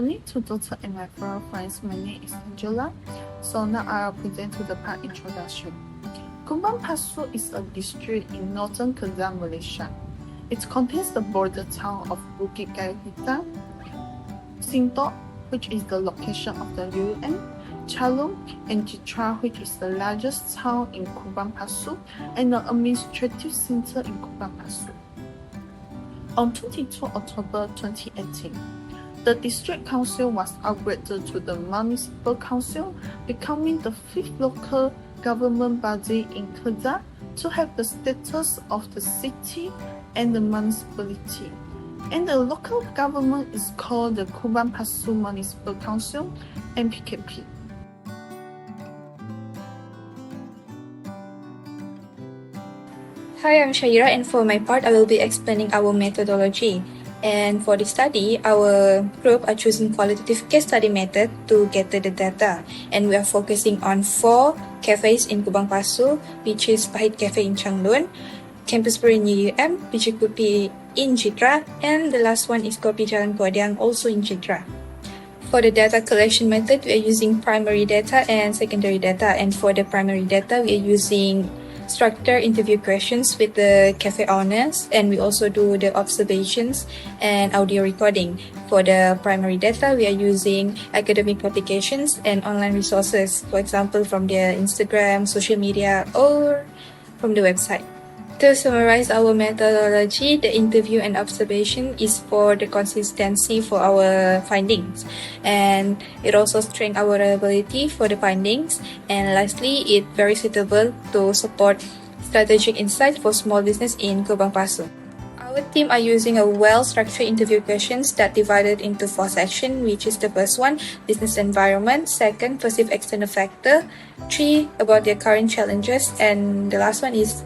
morning to Dr. and my fellow friends. My name is Abdullah. So now I'll present to the part introduction. Kubang Pasu is a district in northern Kedah, Malaysia. It contains the border town of Bukit Karipitan, Sintok, which is the location of the UN, Chalung, and Jitra, which is the largest town in Kubang Pasu and the administrative center in Kubang Pasu. On 22 October 2018, the district council was upgraded to the municipal council, becoming the fifth local government body in Kedah to have the status of the city and the municipality. And the local government is called the Kubang Pasu Municipal Council (MPKP). Hi, I'm Shaira, and for my part, I will be explaining our methodology. And for the study, our group are choosing qualitative case study method to gather the data. And we are focusing on 4 cafes in Kubang Pasu, which is Pahit Cafe in Changlun, Campus Perin UUM, which could be in Jitra, and the last one is Kopi Jalan Kuadiang, also in Jitra. For the data collection method, we are using primary data and secondary data. And for the primary data, we are using structured interview questions with the cafe owners, and we also do the observations and audio recording. For the primary data, we are using academic publications and online resources, for example, from their Instagram, social media, or from the website. To summarize our methodology, the interview and observation is for the consistency for our findings, and it also strengthens our reliability for the findings, and lastly, it very suitable to support strategic insight for small business in Kubang Pasu. Our team are using a well-structured interview questions that divided into 4 sections, which is the first one, business environment, second, perceived external factor, 3, about their current challenges, and the last one is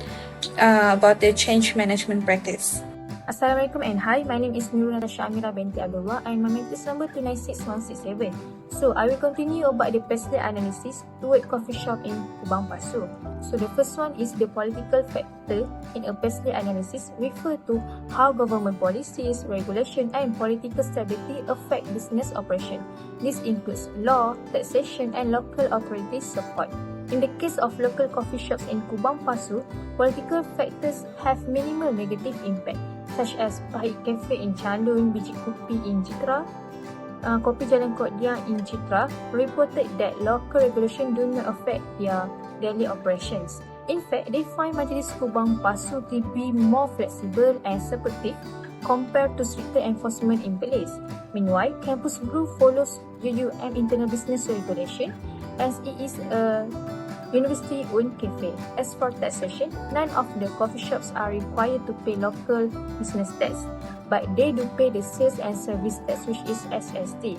about their change management practice. Assalamualaikum and hi, my name is Nurul Natasha Amira binti Abdullah and my mentor's number 296167. So I will continue about the personal analysis toward coffee shop in Kubang Pasu. So the first one is the political factor in a personal analysis refer to how government policies, regulation and political stability affect business operation. This includes law, taxation and local authorities support. In the case of local coffee shops in Kubang Pasu, political factors have minimal negative impact, such as Pahit Cafe in Chalun, Biji Kopi in Jitra, Kopi Jalan Kuadiang in Jitra, reported that local regulation do not affect their daily operations. In fact, they find Majlis Kubang Pasu to be more flexible and supportive compared to stricter enforcement in place. Meanwhile, Campus Group follows UUM internal business regulation as it is a university-owned cafe. As for taxation, none of the coffee shops are required to pay local business tax, but they do pay the sales and service tax, which is SST,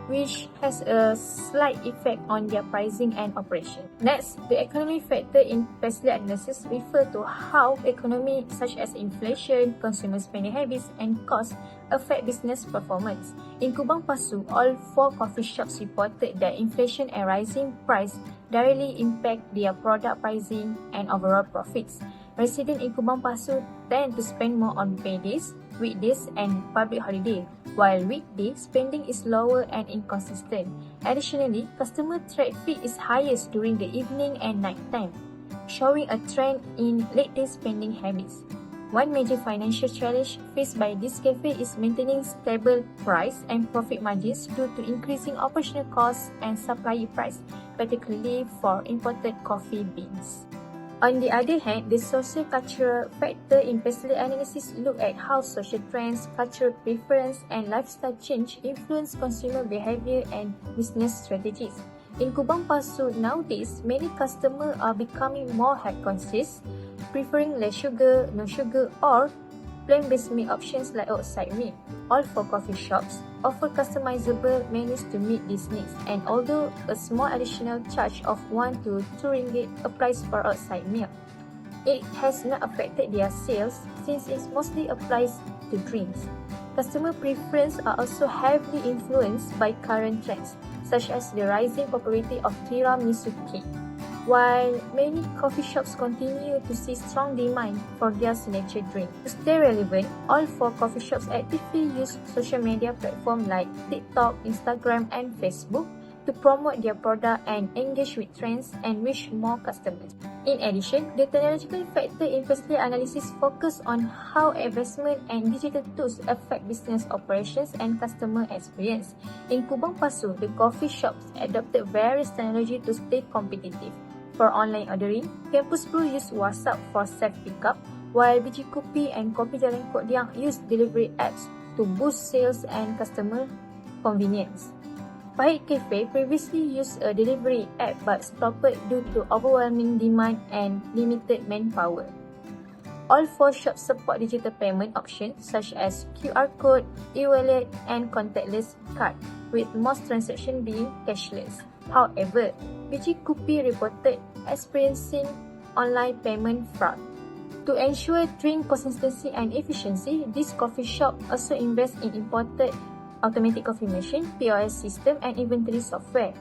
which has a slight effect on their pricing and operation. Next, the economic factor in personal analysis refer to how economy such as inflation, consumer spending habits, and costs affect business performance. In Kubang Pasu, all 4 coffee shops reported that inflation and rising price directly impact their product pricing and overall profits. Residents in Kubang Pasu tend to spend more on paydays, weekdays, and public holiday, while weekday spending is lower and inconsistent. Additionally, customer traffic is highest during the evening and night time, showing a trend in late day spending habits. One major financial challenge faced by this cafe is maintaining stable price and profit margins due to increasing operational costs and supplier price, particularly for imported coffee beans. On the other hand, the socio-cultural factor in personal analysis look at how social trends, cultural preference, and lifestyle change influence consumer behavior and business strategies. In Kubang Pasu nowadays, many customers are becoming more health conscious, preferring less sugar, no sugar, or plant-based meat options like outside meat. All 4 coffee shops offer customizable menus to meet these needs, and although a small additional charge of 1 to 2 ringgit applies for outside meal, it has not affected their sales since it mostly applies to drinks. Customer preferences are also heavily influenced by current trends, such as the rising popularity of tiramisu cake. while many coffee shops continue to see strong demand for their signature drink. To stay relevant, all 4 coffee shops actively use social media platforms like TikTok, Instagram, and Facebook to promote their product and engage with trends and reach more customers. In addition, the technological factor in personal analysis focus on how investment and digital tools affect business operations and customer experience. In Kubang Pasu, the coffee shops adopted various technology to stay competitive. For online ordering, Campus Brew used WhatsApp for self-pickup, while Biji Kopi and Kopi Jalan Kodiang used delivery apps to boost sales and customer convenience. Pahit Cafe previously used a delivery app but stopped due to overwhelming demand and limited manpower. All 4 shops support digital payment options such as QR code, e-wallet, and contactless card, with most transactions being cashless. However, Biji Kopi reported experiencing online payment fraud. To ensure drink consistency and efficiency, this coffee shop also invests in imported automatic coffee machine, POS system, and inventory software.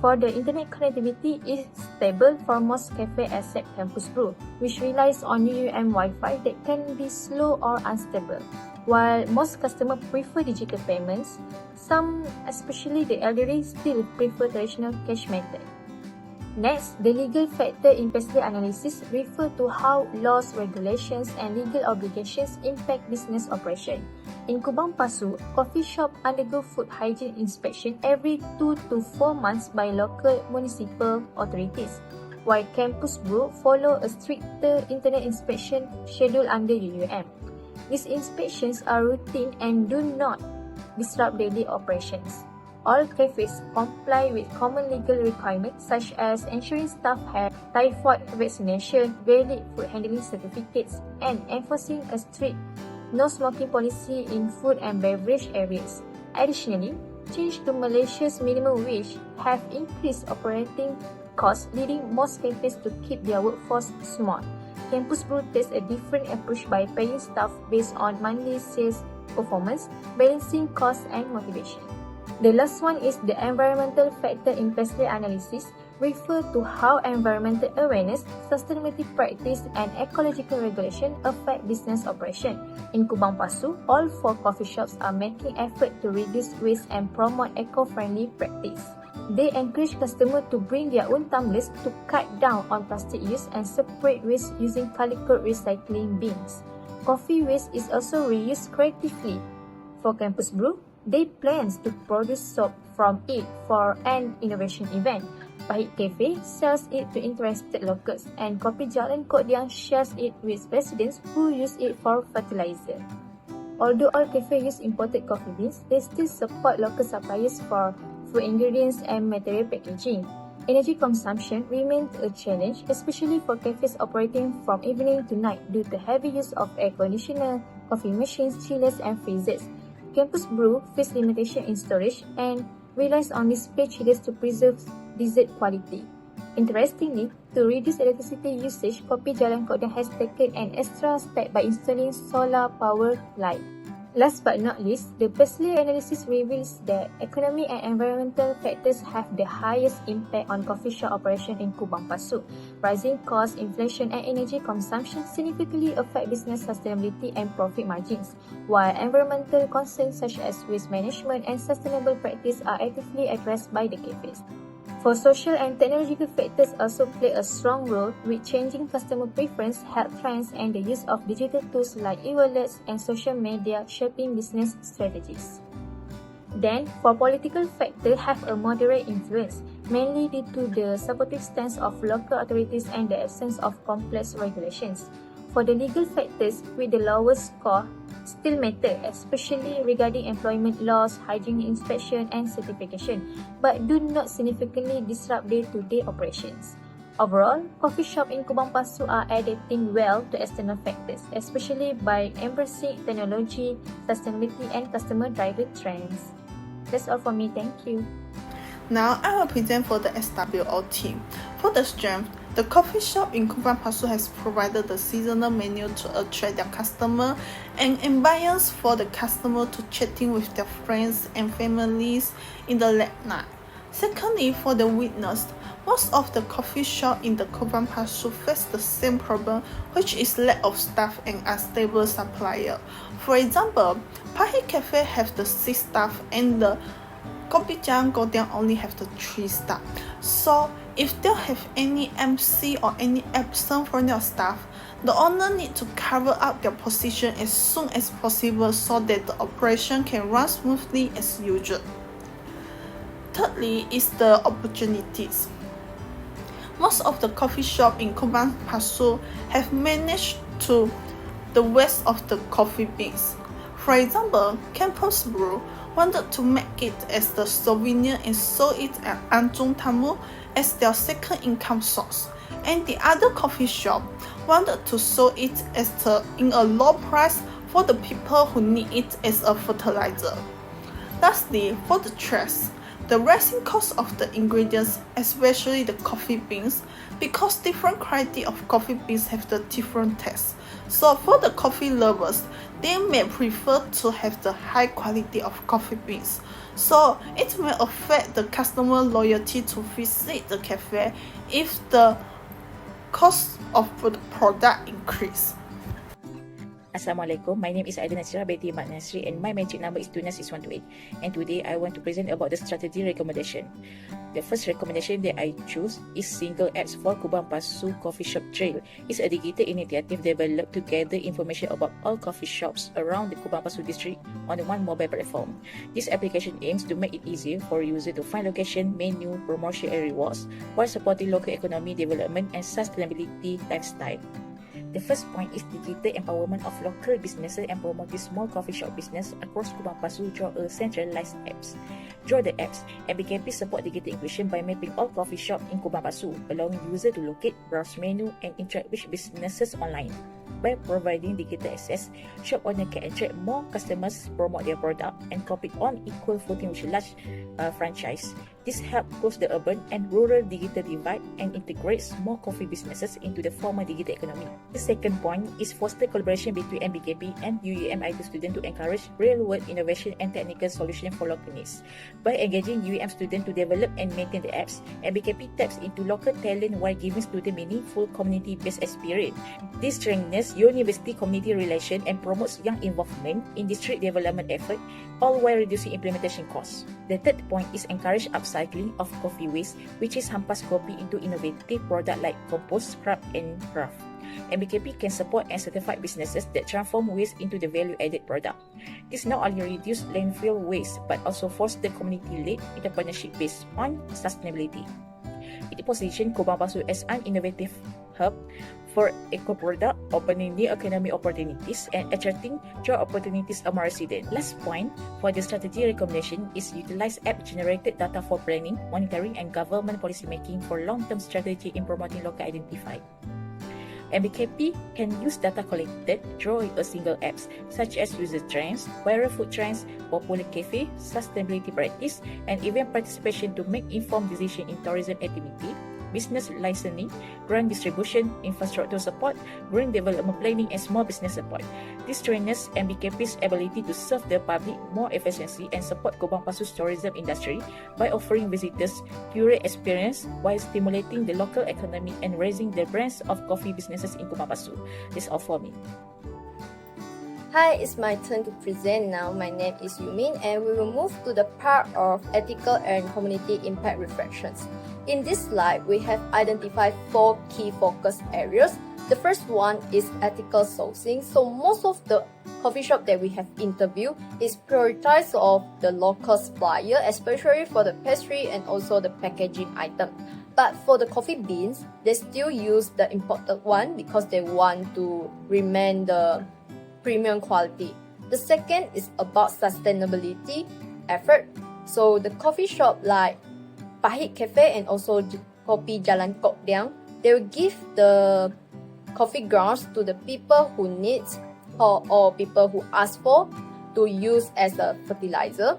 For the internet connectivity is stable for most cafe except Campus Brew, which relies on UUM Wi-Fi that can be slow or unstable. While most customers prefer digital payments, some, especially the elderly, still prefer traditional cash method. Next, the legal factor in personal analysis refer to how laws, regulations, and legal obligations impact business operation. In Kubang Pasu, coffee shop undergo food hygiene inspection every 2 to 4 months by local municipal authorities, while Campus Brew follow a stricter internet inspection schedule under UUM. These inspections are routine and do not disrupt daily operations. All cafes comply with common legal requirements such as ensuring staff have typhoid vaccination, valid food handling certificates, and enforcing a strict no smoking policy in food and beverage areas. Additionally, change to Malaysia's minimum wage have increased operating costs, leading most cafes to keep their workforce small. Campus Brew takes a different approach by paying staff based on monthly sales performance, balancing costs and motivation. The last one is the environmental factor in personal analysis, refer to how environmental awareness, sustainability practice, and ecological regulation affect business operation. In Kubang Pasu, all 4 coffee shops are making effort to reduce waste and promote eco-friendly practice. They encourage customers to bring their own tumblers to cut down on plastic use and separate waste using colored recycling bins. Coffee waste is also reused creatively. For Campus Brew, they plans to produce soap from it for an innovation event. Pahit Cafe sells it to interested locals, and Kopi Jalan Kodiang shares it with residents who use it for fertilizer. Although all cafes use imported coffee beans, they still support local suppliers for food ingredients and material packaging. Energy consumption remains a challenge, especially for cafes operating from evening to night due to heavy use of air conditioner, coffee machines, chillers, and freezers. Campus Brew face limitation in storage and relies on display chillers to preserve dessert quality. Interestingly, to reduce electricity usage, Kopi Jalan Kodiang has taken an extra step by installing solar power light. Last but not least, the personal analysis reveals that economic and environmental factors have the highest impact on coffee shop operation in Kubang Pasu. Rising costs, inflation, and energy consumption significantly affect business sustainability and profit margins, while environmental concerns such as waste management and sustainable practice are actively addressed by the cafes. For social and technological factors also play a strong role with changing customer preference, health trends, and the use of digital tools like e-wallets and social media shaping business strategies. Then, for political factors have a moderate influence, mainly due to the supportive stance of local authorities and the absence of complex regulations. For the legal factors with the lowest score still matter, especially regarding employment laws, hygiene inspection, and certification, but do not significantly disrupt day-to-day operations. Overall, coffee shops in Kubang Pasu are adapting well to external factors, especially by embracing technology, sustainability, and customer-driven trends. That's all for me. Thank you. Now I will present for the SWO team. For the strength, the coffee shop in Kubang Pasu has provided the seasonal menu to attract their customer and ambience for the customer to chatting with their friends and families in the late night. Secondly, for the witness, Most of the coffee shops in the Kubang Pasu face the same problem, which is lack of staff and unstable supplier. For example, Pahit Cafe have the 6 staff and the Kopitiam Godian only have the 3 staff. So if they have any MC or any absent from their staff, the owner need to cover up their position as soon as possible so that the operation can run smoothly as usual. Thirdly is the opportunities. Most of the coffee shops in Kubang Pasu have managed to the waste of the coffee beans. For example, Campus Brew wanted to make it as the souvenir and sell it at Anjung Tamu as their second income source, and the other coffee shop wanted to sell it as in a low price for the people who need it as a fertilizer. Lastly, for the trash, the rising cost of the ingredients, especially the coffee beans, because different quality of coffee beans have the different taste. So for the coffee lovers, they may prefer to have the high quality of coffee beans. So it may affect the customer loyalty to visit the cafe if the cost of the product increase. Assalamualaikum, my name is Aida Nasirah, binti Mat Nasri, and my magic number is 29628. And today I want to present about the strategy recommendation. The first recommendation that I choose is single apps for Kubang Pasu Coffee Shop Trail. It's a digital initiative developed to gather information about all coffee shops around the Kubang Pasu district on one mobile platform. This application aims to make it easier for users to find location, menu, promotion, and rewards while supporting local economy development and sustainability lifestyle. The first point is digital empowerment of local businesses and promoting small coffee shop business across Kubang Pasu through a centralized apps. Through the apps, MBKP support digital inclusion by mapping all coffee shops in Kubang Pasu, allowing users to locate, browse menu, and interact with businesses online. By providing digital access, shop owners can attract more customers, promote their product, and compete on equal footing with large franchise. This helps close the urban and rural digital divide and integrates more coffee businesses into the formal digital economy. The second point is foster collaboration between MBKP and UEM IT students to encourage real-world innovation and technical solutions for local needs. By engaging UEM students to develop and maintain the apps, MBKP taps into local talent while giving students meaningful community-based experience. This strengthens university community relations and promotes young involvement in district development efforts, all while reducing implementation costs. The third point is encourage upcycling of coffee waste, which is hampas kopi into innovative products like compost, scrap, and craft. MBKP can support and certify businesses that transform waste into the value-added product. This not only reduces landfill waste but also foster community-led entrepreneurship based on sustainability. It positions Kubang Pasu as an innovative hub for eco-product, opening new economic opportunities and attracting job opportunities among residents. Last point for the strategy recommendation is utilize app-generated data for planning, monitoring, and government policy making for long-term strategy in promoting local identity. MBKP can use data collected through a single apps such as user trends, viral food trends, popular cafe, sustainability practice, and event participation to make informed decisions in tourism activity, business licensing, grant distribution, infrastructure support, green development planning, and small business support. This strengthens MBKP's ability to serve the public more efficiently and support Kubang Pasu's tourism industry by offering visitors curated experience while stimulating the local economy and raising the brands of coffee businesses in Kubang Pasu. That's all for me. Hi, it's my turn to present now. My name is Yumin and we will move to the part of ethical and community impact reflections. In this slide, we have identified 4 key focus areas. The first one is ethical sourcing. So most of the coffee shop that we have interviewed is prioritized of the local supplier, especially for the pastry and also the packaging item. But for the coffee beans, they still use the imported one because they want to remain the premium quality. The second is about sustainability effort. So the coffee shop like Pahit Cafe and also Kopi Jalan Kokdiang, they will give the coffee grounds to the people who need or people who ask for to use as a fertilizer.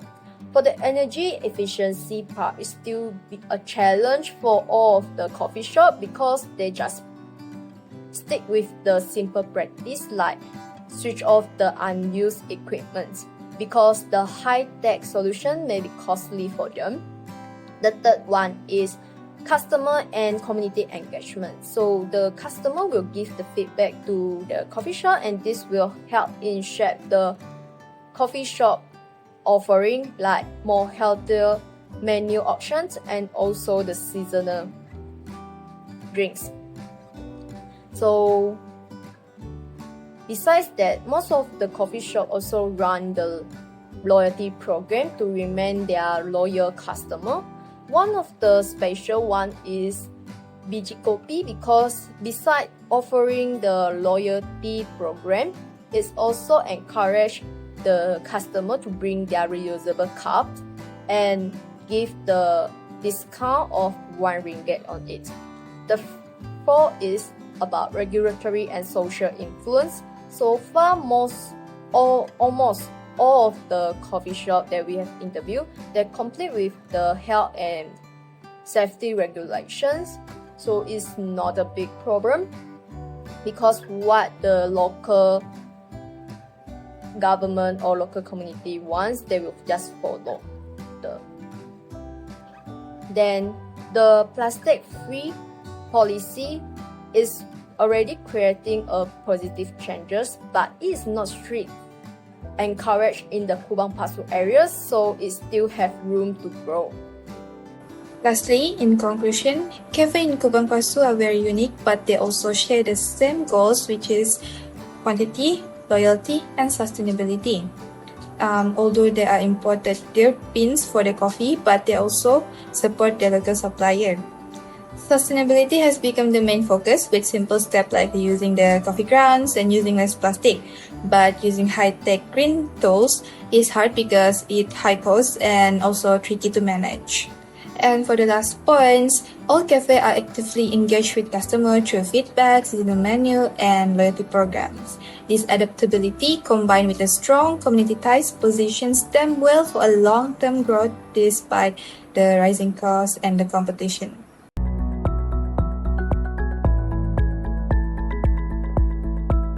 For the energy efficiency part, it's still a challenge for all of the coffee shop because they just stick with the simple practice like switch off the unused equipment because the high-tech solution may be costly for them. The third one is customer and community engagement. So the customer will give the feedback to the coffee shop, and this will help in shape the coffee shop offering, like more healthier menu options and also the seasonal drinks. So besides that, most of the coffee shop also run the loyalty program to remain their loyal customer. One of the special one is Biji Kopi, because besides offering the loyalty program, it's also encourage the customer to bring their reusable cups and give the discount of 1 ringgit on it. The fourth is about regulatory and social influence. So far, almost all of the coffee shop that we have interviewed, they're complete with the health and safety regulations. So it's not a big problem, because what the local government or local community wants, they will just follow. Then the plastic-free policy is already creating a positive changes, but it is not strict, encouraged in the Kubang Pasu areas, so it still have room to grow. Lastly, in conclusion, cafe in Kubang Pasu are very unique, but they also share the same goals, which is quantity, loyalty, and sustainability. Although they are imported their beans for the coffee, but they also support the local supplier. Sustainability has become the main focus, with simple steps like using the coffee grounds and using less plastic. But using high-tech green tools is hard because it's high cost and also tricky to manage. And for the last points, all cafes are actively engaged with customers through feedback, seasonal menu, and loyalty programs. This adaptability, combined with a strong community ties, positions them well for a long-term growth despite the rising costs and the competition.